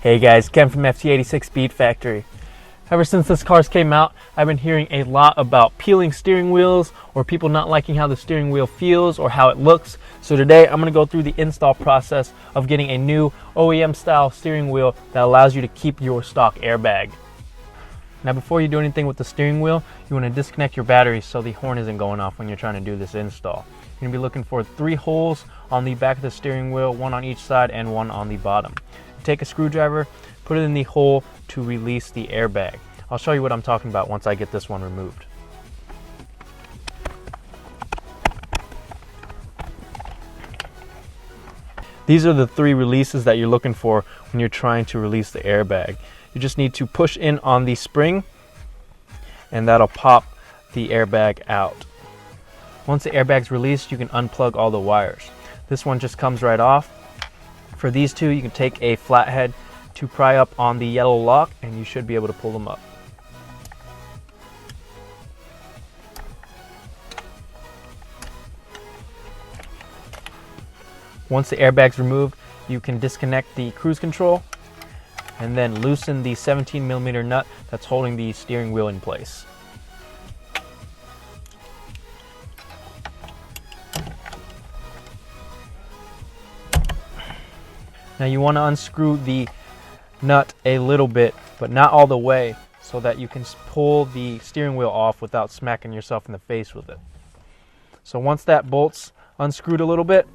Hey guys, Ken from FT86SpeedFactory. Ever since this car's came out, I've been hearing a lot about peeling steering wheels or people not liking how the steering wheel feels or how it looks. So today I'm going to go through the install process of getting a new OEM style steering wheel that allows you to keep your stock airbag. Now before you do anything with the steering wheel, you want to disconnect your battery so the horn isn't going off when you're trying to do this install. You're going to be looking for 3 holes on the back of the steering wheel, 1 on each side and 1 on the bottom. Take a screwdriver, put it in the hole to release the airbag. I'll show you what I'm talking about once I get this one removed. These are the 3 releases that you're looking for when you're trying to release the airbag. You just need to push in on the spring and that'll pop the airbag out. Once the airbag's released, you can unplug all the wires. This one just comes right off. For these 2, you can take a flathead to pry up on the yellow lock and you should be able to pull them up. Once the airbag's removed, you can disconnect the cruise control and then loosen the 17mm nut that's holding the steering wheel in place. Now you want to unscrew the nut a little bit, but not all the way, so that you can pull the steering wheel off without smacking yourself in the face with it. So once that bolt's unscrewed a little bit,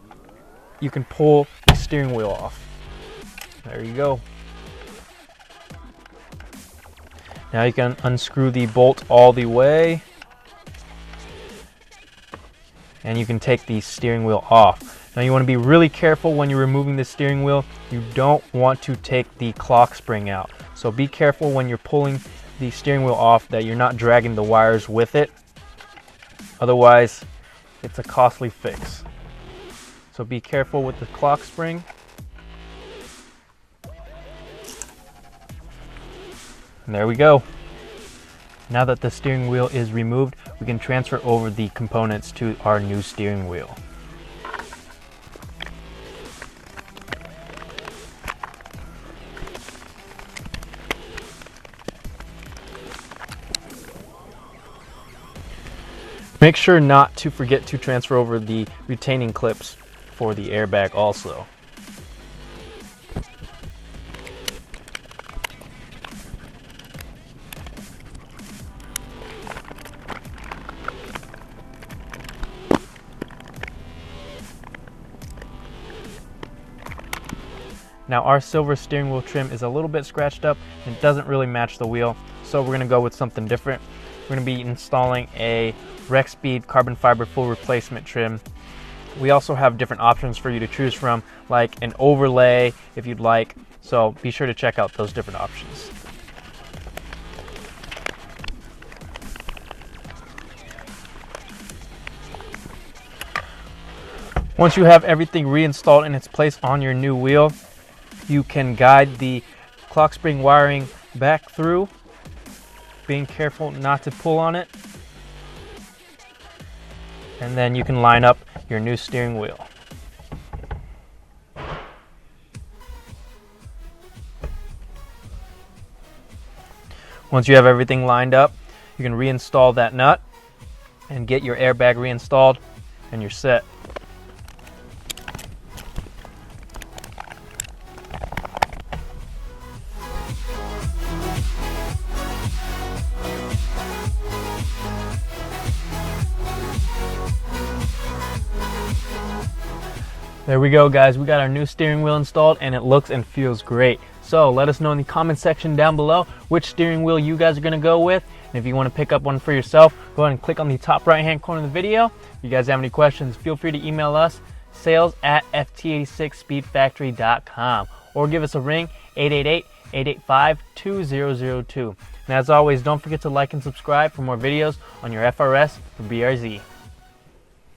you can pull the steering wheel off. There you go. Now you can unscrew the bolt all the way, and you can take the steering wheel off. Now you want to be really careful when you're removing the steering wheel. You don't want to take the clock spring out. So be careful when you're pulling the steering wheel off that you're not dragging the wires with it. Otherwise, it's a costly fix. So be careful with the clock spring. And there we go. Now that the steering wheel is removed, we can transfer over the components to our new steering wheel. Make sure not to forget to transfer over the retaining clips for the airbag also. Now our silver steering wheel trim is a little bit scratched up and it doesn't really match the wheel, so we're going to go with something different. We're going to be installing a Rexpeed carbon fiber full replacement trim. We also have different options for you to choose from, like an overlay if you'd like, so be sure to check out those different options. Once you have everything reinstalled in its place on your new wheel, you can guide the clock spring wiring back through, being careful not to pull on it. And then you can line up your new steering wheel. Once you have everything lined up, you can reinstall that nut and get your airbag reinstalled and you're set. There we go guys, we got our new steering wheel installed and it looks and feels great. So let us know in the comment section down below which steering wheel you guys are going to go with. And if you want to pick up one for yourself, go ahead and click on the top right hand corner of the video. If you guys have any questions, feel free to email us, sales@ft86speedfactory.com, or give us a ring, 888-885-2002. And as always, don't forget to like and subscribe for more videos on your FRS BRZ.